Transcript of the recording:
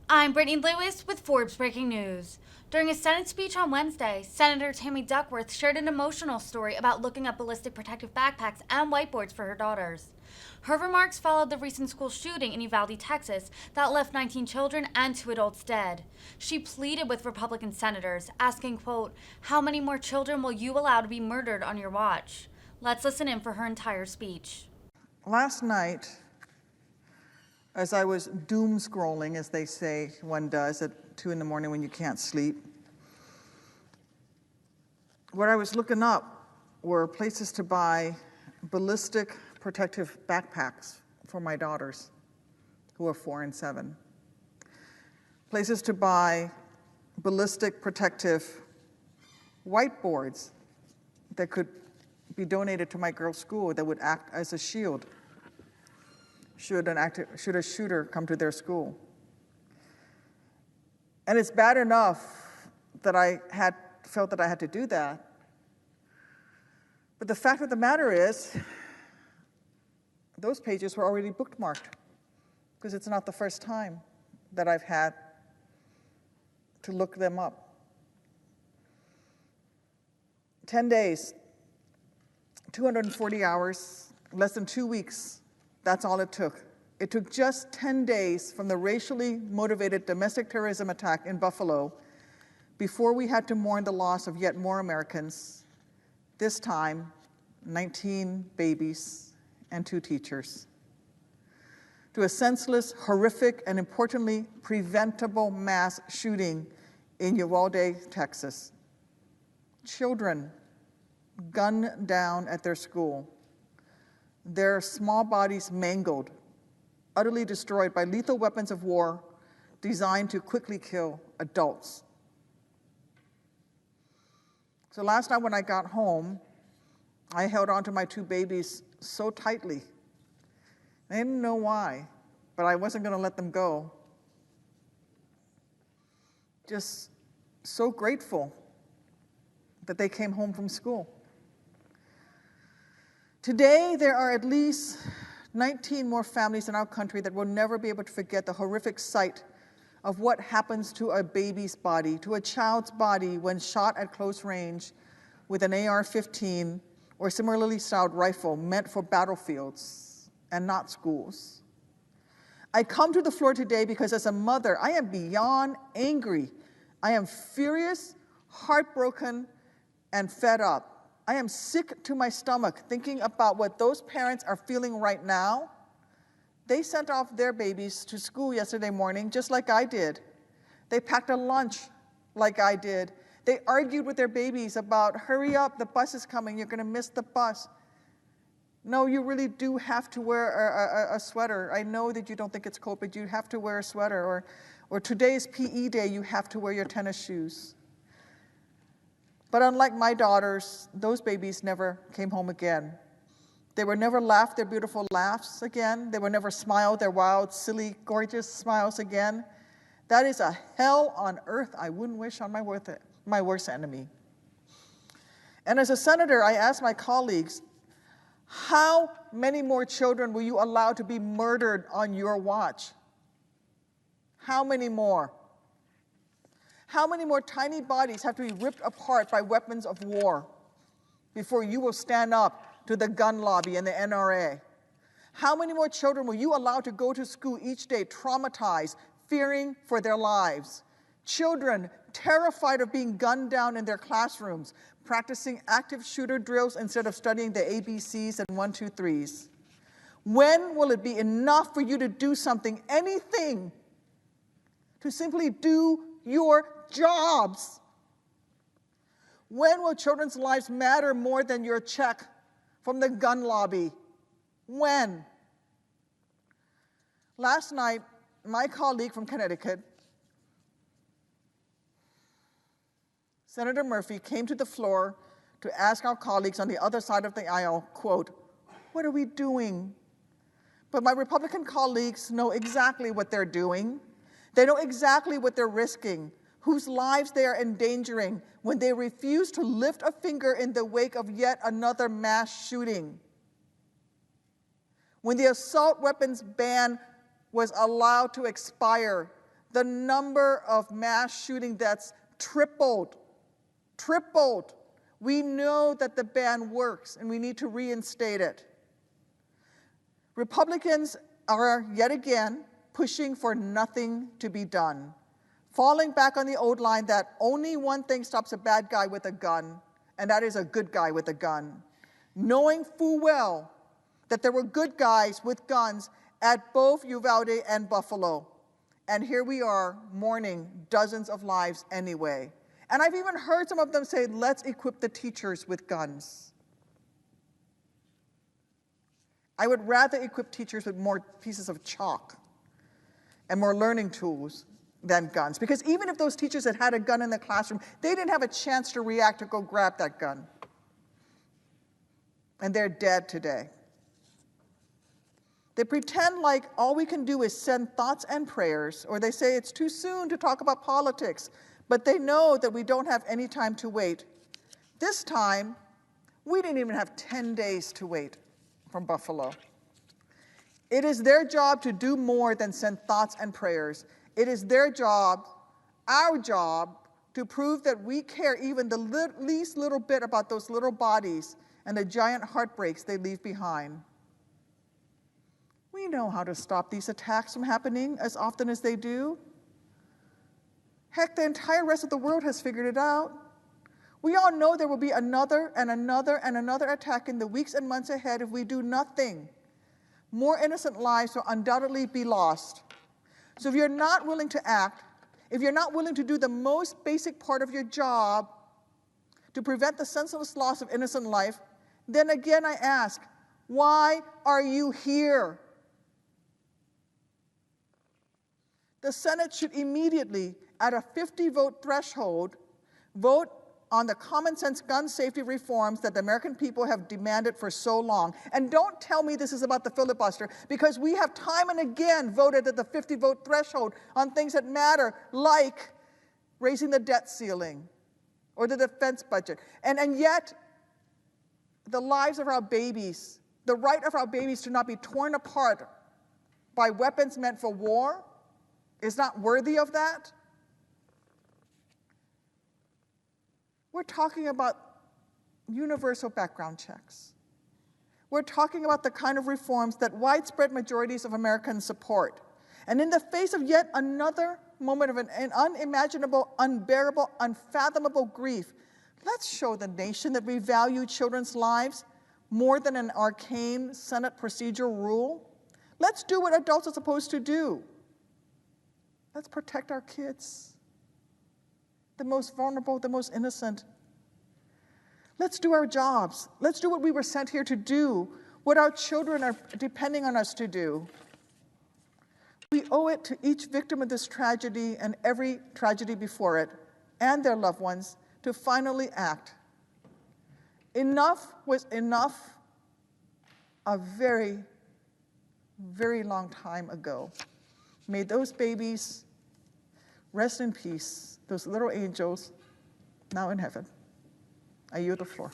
I'm Brittany Lewis with Forbes Breaking News. During a Senate speech on Wednesday, Senator Tammy Duckworth shared an emotional story about looking up ballistic protective backpacks and whiteboards for her daughters. Her remarks followed the recent school shooting in Uvalde, Texas, that left 19 children and 2 adults dead. She pleaded with Republican senators, asking, quote, "How many more children will you allow to be murdered on your watch?" Let's listen in for her entire speech. Last night, as I was doom scrolling, as they say one does at 2 in the morning when you can't sleep, what I was looking up were places to buy ballistic protective backpacks for my daughters, who are 4 and 7. Places to buy ballistic protective whiteboards that could be donated to my girls' school that would act as a shield should a shooter come to their school. And it's bad enough that I had felt that I had to do that. But the fact of the matter is, those pages were already bookmarked, because it's not the first time that I've had to look them up. 10 days, 240 hours, less than 2 weeks. That's all it took. It took just 10 days from the racially motivated domestic terrorism attack in Buffalo before we had to mourn the loss of yet more Americans, this time 19 babies and 2 teachers, to a senseless, horrific, and importantly, preventable mass shooting in Uvalde, Texas. Children gunned down at their school, their small bodies mangled, utterly destroyed by lethal weapons of war designed to quickly kill adults. So last night when I got home, I held on to my 2 babies so tightly. I didn't know why, but I wasn't going to let them go. Just so grateful that they came home from school. Today, there are at least 19 more families in our country that will never be able to forget the horrific sight of what happens to a baby's body, to a child's body when shot at close range with an AR-15 or similarly styled rifle meant for battlefields and not schools. I come to the floor today because as a mother, I am beyond angry. I am furious, heartbroken, and fed up. I am sick to my stomach thinking about what those parents are feeling right now. They sent off their babies to school yesterday morning just like I did. They packed a lunch like I did. They argued with their babies about, hurry up, the bus is coming, you're gonna miss the bus. No, you really do have to wear a sweater. I know that you don't think it's cold, but you have to wear a sweater. Or today's PE day, you have to wear your tennis shoes. But unlike my daughters, those babies never came home again. They were never laughed their beautiful laughs again. They were never smiled their wild, silly, gorgeous smiles again. That is a hell on earth I wouldn't wish on my worst enemy. And as a senator, I asked my colleagues, how many more children will you allow to be murdered on your watch? How many more? How many more tiny bodies have to be ripped apart by weapons of war before you will stand up to the gun lobby and the NRA? How many more children will you allow to go to school each day traumatized, fearing for their lives? Children terrified of being gunned down in their classrooms, practicing active shooter drills instead of studying the ABCs and 1, 2, 3s. When will it be enough for you to do something, anything, to simply do your jobs? When will children's lives matter more than your check from the gun lobby? When? Last night, my colleague from Connecticut, Senator Murphy, came to the floor to ask our colleagues on the other side of the aisle, quote, "What are we doing?" But my Republican colleagues know exactly what they're doing. They know exactly what they're risking, whose lives they are endangering when they refuse to lift a finger in the wake of yet another mass shooting. When the assault weapons ban was allowed to expire, the number of mass shooting deaths tripled. Tripled. We know that the ban works, and we need to reinstate it. Republicans are yet again pushing for nothing to be done, falling back on the old line that only one thing stops a bad guy with a gun, and that is a good guy with a gun, knowing full well that there were good guys with guns at both Uvalde and Buffalo. And here we are mourning dozens of lives anyway. And I've even heard some of them say, let's equip the teachers with guns. I would rather equip teachers with more pieces of chalk and more learning tools than guns. Because even if those teachers had had a gun in the classroom, they didn't have a chance to react or go grab that gun. And they're dead today. They pretend like all we can do is send thoughts and prayers, or they say it's too soon to talk about politics, but they know that we don't have any time to wait. This time, we didn't even have 10 days to wait from Buffalo. It is their job to do more than send thoughts and prayers. It is their job, our job, to prove that we care even the least little bit about those little bodies and the giant heartbreaks they leave behind. We know how to stop these attacks from happening as often as they do. Heck, the entire rest of the world has figured it out. We all know there will be another and another and another attack in the weeks and months ahead if we do nothing. More innocent lives will undoubtedly be lost. So if you're not willing to act, if you're not willing to do the most basic part of your job to prevent the senseless loss of innocent life, then again I ask, why are you here? The Senate should immediately, at a 50-vote threshold, vote on the common sense gun safety reforms that the American people have demanded for so long. And don't tell me this is about the filibuster, because we have time and again voted at the 50-vote threshold on things that matter, like raising the debt ceiling or the defense budget. And yet, the lives of our babies, the right of our babies to not be torn apart by weapons meant for war, is not worthy of that. We're talking about universal background checks. We're talking about the kind of reforms that widespread majorities of Americans support. And in the face of yet another moment of an unimaginable, unbearable, unfathomable grief, let's show the nation that we value children's lives more than an arcane Senate procedural rule. Let's do what adults are supposed to do. Let's protect our kids, the most vulnerable, the most innocent. Let's do our jobs. Let's do what we were sent here to do, what our children are depending on us to do. We owe it to each victim of this tragedy and every tragedy before it, and their loved ones, to finally act. Enough was enough a very, very long time ago. May those babies rest in peace, those little angels now in heaven. I yield the floor.